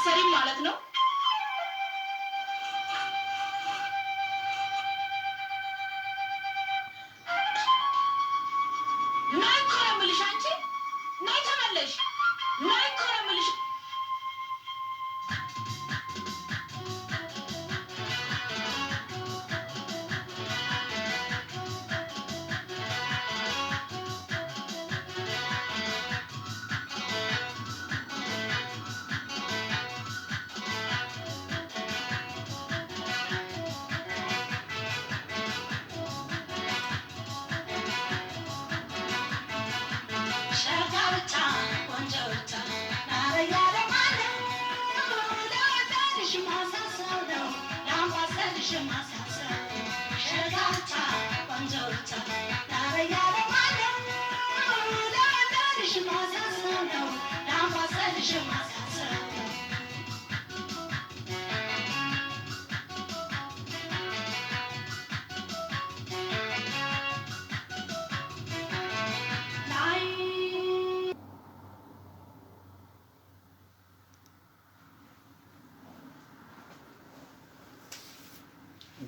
አትሰሪም ማለት ነው? ናይ እኮ ነው የምልሽ አንቺ። ናይ ተመለሽ። ናይ እኮ ነው የምልሽ።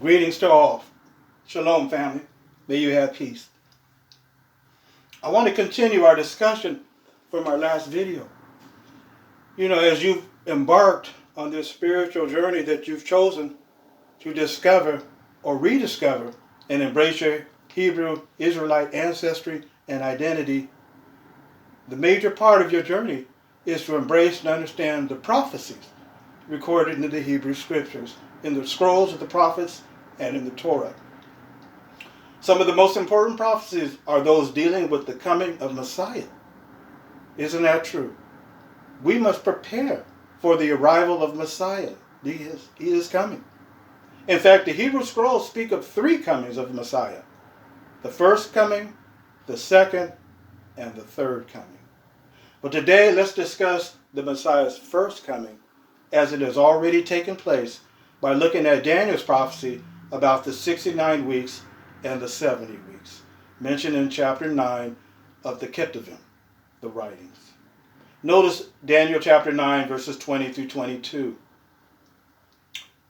Greetings to all. Shalom, family. May you have peace. I want to continue our discussion from our last video. You know, as you've embarked on this spiritual journey that you've chosen to discover or rediscover and embrace your Hebrew Israelite ancestry and identity, the major part of your journey is to embrace and understand the prophecies recorded in the Hebrew scriptures, in the scrolls of the prophets and in the Torah. Some of the most important prophecies are those dealing with the coming of Messiah. Isn't that true? We must prepare for the arrival of Messiah. He is coming. In fact, the Hebrew scrolls speak of 3 comings of Messiah. The first coming, the second, and the third coming. But today, let's discuss the Messiah's first coming, as it has already taken place, by looking at Daniel's prophecy about the 69 weeks and the 70 weeks, mentioned in chapter 9 of the Ketuvim, the writings. Notice Daniel chapter 9, verses 20 through 22.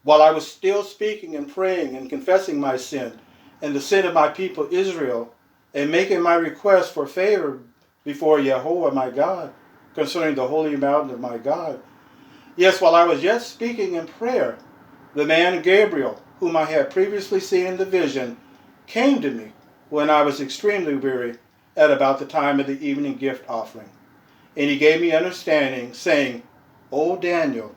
While I was still speaking and praying and confessing my sin and the sin of my people Israel, and making my request for favor before Yahweh my God, concerning the holy mountain of my God, yes, while I was yet speaking in prayer, the man Gabriel, whom I had previously seen in the vision, came to me when I was extremely weary at about the time of the evening gift offering. And he gave me understanding, saying, O Daniel,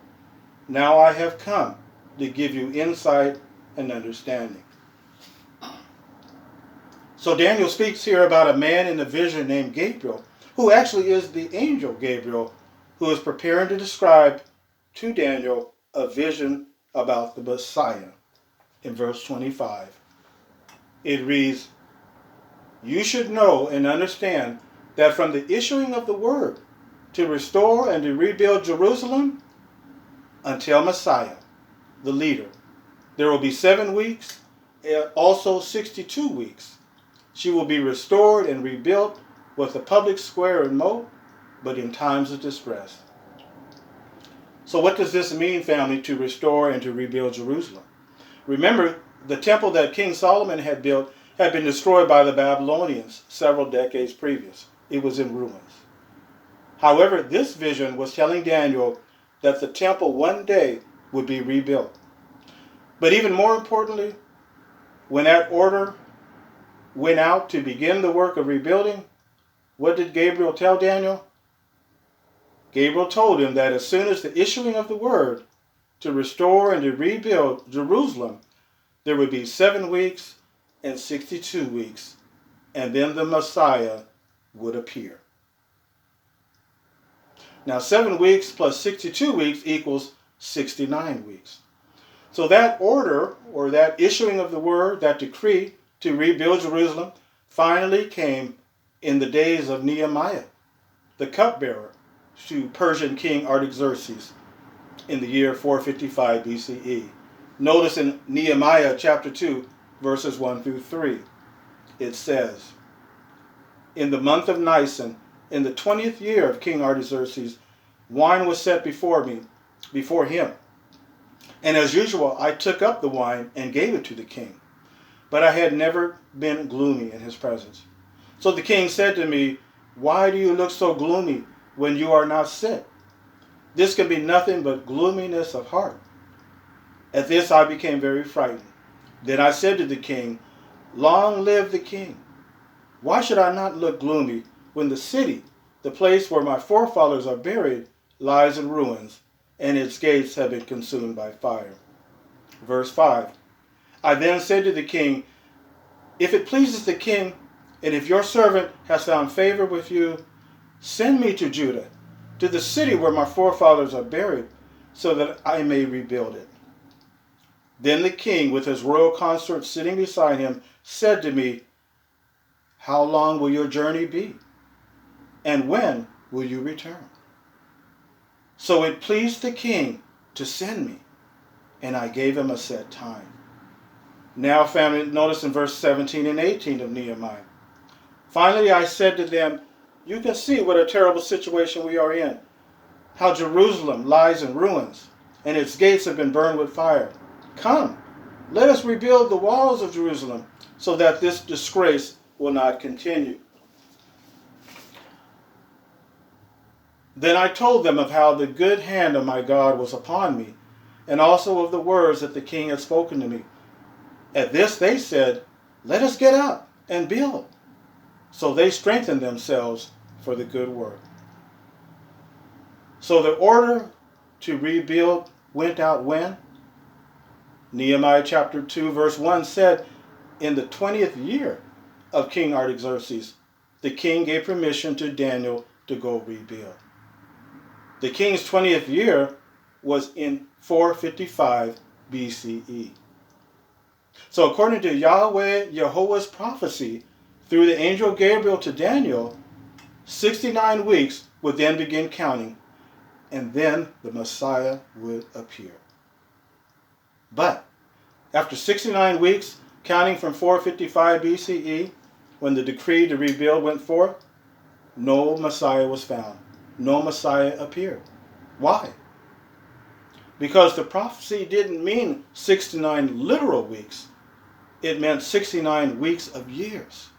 now I have come to give you insight and understanding. So Daniel speaks here about a man in the vision named Gabriel, who actually is the angel Gabriel, who is preparing to describe to Daniel a vision about the Messiah. In verse 25, it reads, You should know and understand that from the issuing of the word to restore and to rebuild Jerusalem until Messiah, the leader, there will be 7 weeks, also 62 weeks. She will be restored and rebuilt with a public square and moat, but in times of distress. So what does this mean, family, to restore and to rebuild Jerusalem? Remember, the temple that King Solomon had built had been destroyed by the Babylonians several decades previous. It was in ruins. However, this vision was telling Daniel that the temple one day would be rebuilt. But even more importantly, when that order went out to begin the work of rebuilding, what did Gabriel tell Daniel? Gabriel told him that as soon as the issuing of the word to restore and to rebuild Jerusalem, there would be 7 weeks and 62 weeks, and then the Messiah would appear. Now 7 weeks plus 62 weeks equals 69 weeks. So that order, or that issuing of the word, that decree to rebuild Jerusalem, finally came in the days of Nehemiah, the cupbearer to Persian King Artaxerxes in the year 455 BCE. Notice in Nehemiah chapter 2, verses 1 through 3, it says, In the month of Nisan, in the 20th year of King Artaxerxes, wine was set before me, before him. And as usual, I took up the wine and gave it to the king. But I had never been gloomy in his presence. So the king said to me, "Why do you look so gloomy when you are not sick? This can be nothing but gloominess of heart." At this I became very frightened. Then I said to the king, "Long live the king! Why should I not look gloomy when the city, the place where my forefathers are buried, lies in ruins, and its gates have been consumed by fire?" Verse 5. I then said to the king, "If it pleases the king, and if your servant has found favor with you, send me to Judah, to the city where my forefathers are buried, so that I may rebuild it." Then the king, with his royal consort sitting beside him, said to me, "How long will your journey be? And when will you return?" So it pleased the king to send me, and I gave him a set time. Now, family, notice in verse 17 and 18 of Nehemiah. Finally, I said to them, "You can see what a terrible situation we are in, how Jerusalem lies in ruins, and its gates have been burned with fire. Come, let us rebuild the walls of Jerusalem, so that this disgrace will not continue." Then I told them of how the good hand of my God was upon me, and also of the words that the king had spoken to me. At this they said, "Let us get up and build." So they strengthened themselves for the good work. So the order to rebuild went out when? Nehemiah chapter 2 verse 1 said, "In the 20th year of King Artaxerxes, the king gave permission to Daniel to go rebuild." The king's 20th year was in 455 BCE. So according to Yahweh's prophecy through the angel Gabriel to Daniel, 69 weeks would then begin counting, and then the Messiah would appear. But after 69 weeks, counting from 455 BCE, when the decree to rebuild went forth, no Messiah was found. No Messiah appeared. Why? Because the prophecy didn't mean 69 literal weeks. It meant 69 weeks of years.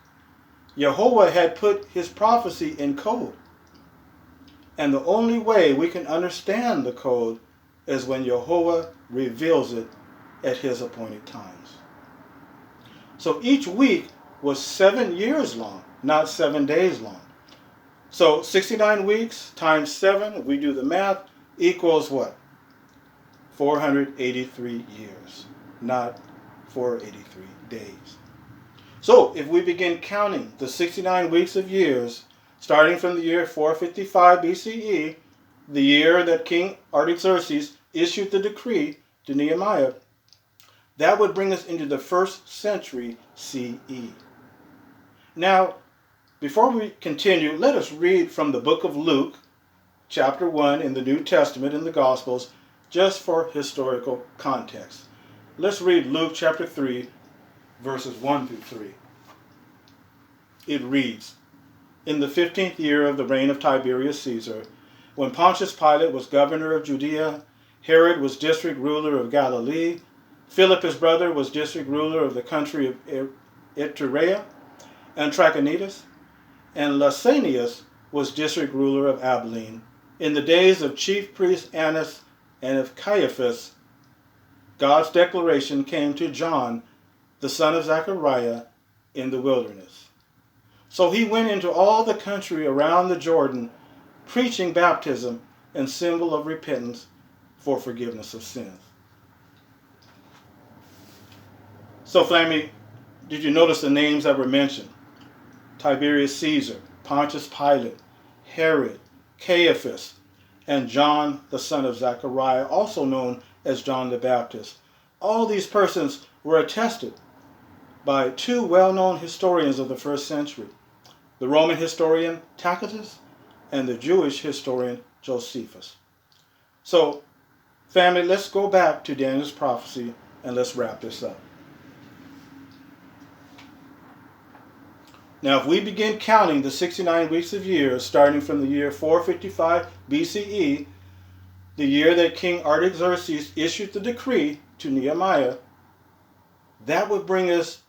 Jehovah had put his prophecy in code. And the only way we can understand the code is when Jehovah reveals it at his appointed times. So each week was 7 years long, not 7 days long. So 69 weeks times 7, if we do the math, equals what? 483 years, not 483 days. So if we begin counting the 69 weeks of years, starting from the year 455 BCE, the year that King Artaxerxes issued the decree to Nehemiah, that would bring us into the 1st century CE. Now, before we continue, let us read from the book of Luke, chapter 1 in the New Testament in the Gospels, just for historical context. Let's read Luke chapter 3, verses 1 through 3. It reads, "In the 15th year of the reign of Tiberius Caesar, when Pontius Pilate was governor of Judea, Herod was district ruler of Galilee, Philip his brother was district ruler of the country of Iturea and Trachonitis, and Lysanias was district ruler of Abilene, in the days of chief priest Annas and of Caiaphas, God's declaration came to John, the son of Zechariah, in the wilderness. So he went into all the country around the Jordan, preaching baptism and symbol of repentance for forgiveness of sins." So, family, did you notice the names that were mentioned? Tiberius Caesar, Pontius Pilate, Herod, Caiaphas, and John, the son of Zechariah, also known as John the Baptist. All these persons were attested by two well-known historians of the 1st century, the Roman historian Tacitus and the Jewish historian Josephus. So, family, let's go back to Daniel's prophecy and let's wrap this up. Now, if we begin counting the 69 weeks of years, starting from the year 455 BCE, the year that King Artaxerxes issued the decree to Nehemiah, that would bring us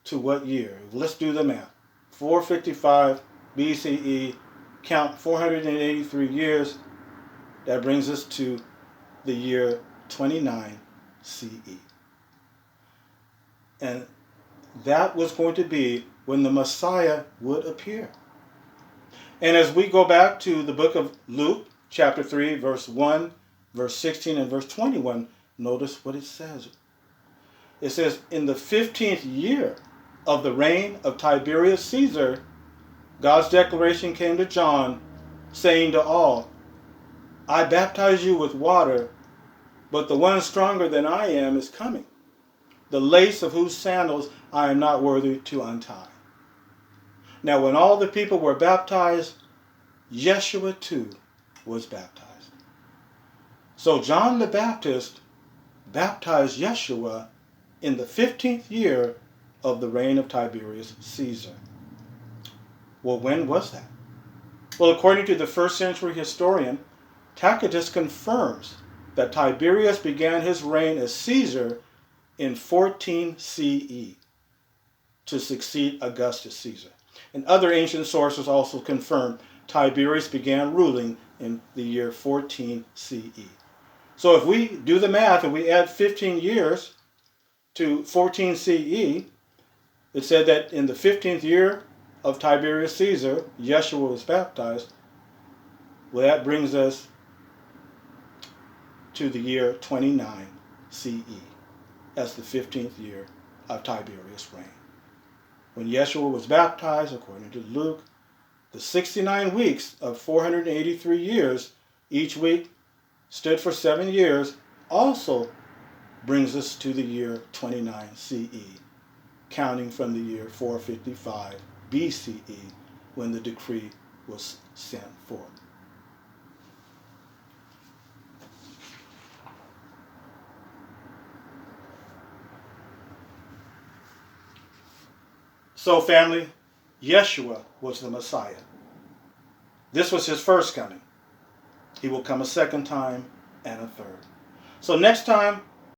to what year? Let's do the math. 455 BCE, count 483 years. That brings us to the year 29 CE. And that was going to be when the Messiah would appear. And as we go back to the book of Luke, chapter 3, verse 1, verse 16, and verse 21, notice what it says. It says, in the 15th year of the reign of Tiberius Caesar, God's declaration came to John, saying to all, I baptize you with water, but the one stronger than I am is coming, the lace of whose sandals I am not worthy to untie. Now when all the people were baptized, Yeshua too was baptized. So John the Baptist baptized Yeshua in the 15th year of the reign of Tiberius Caesar. Well, when was that? Well, according to the first century historian, Tacitus confirms that Tiberius began his reign as Caesar in 14 CE to succeed Augustus Caesar. And other ancient sources also confirm Tiberius began ruling in the year 14 CE. So if we do the math and we add 15 years to 14 CE, it said that in the 15th year of Tiberius Caesar, Yeshua was baptized. Well, that brings us to the year 29 CE as the 15th year of Tiberius' reign. When Yeshua was baptized, according to Luke, the 69 weeks of 483 years, each week stood for 7 years, also brings us to the year 29 CE, counting from the year 455 BCE, when the decree was sent forth. So family, Yeshua was the Messiah. This was his first coming. He will come a second time and a third. So next time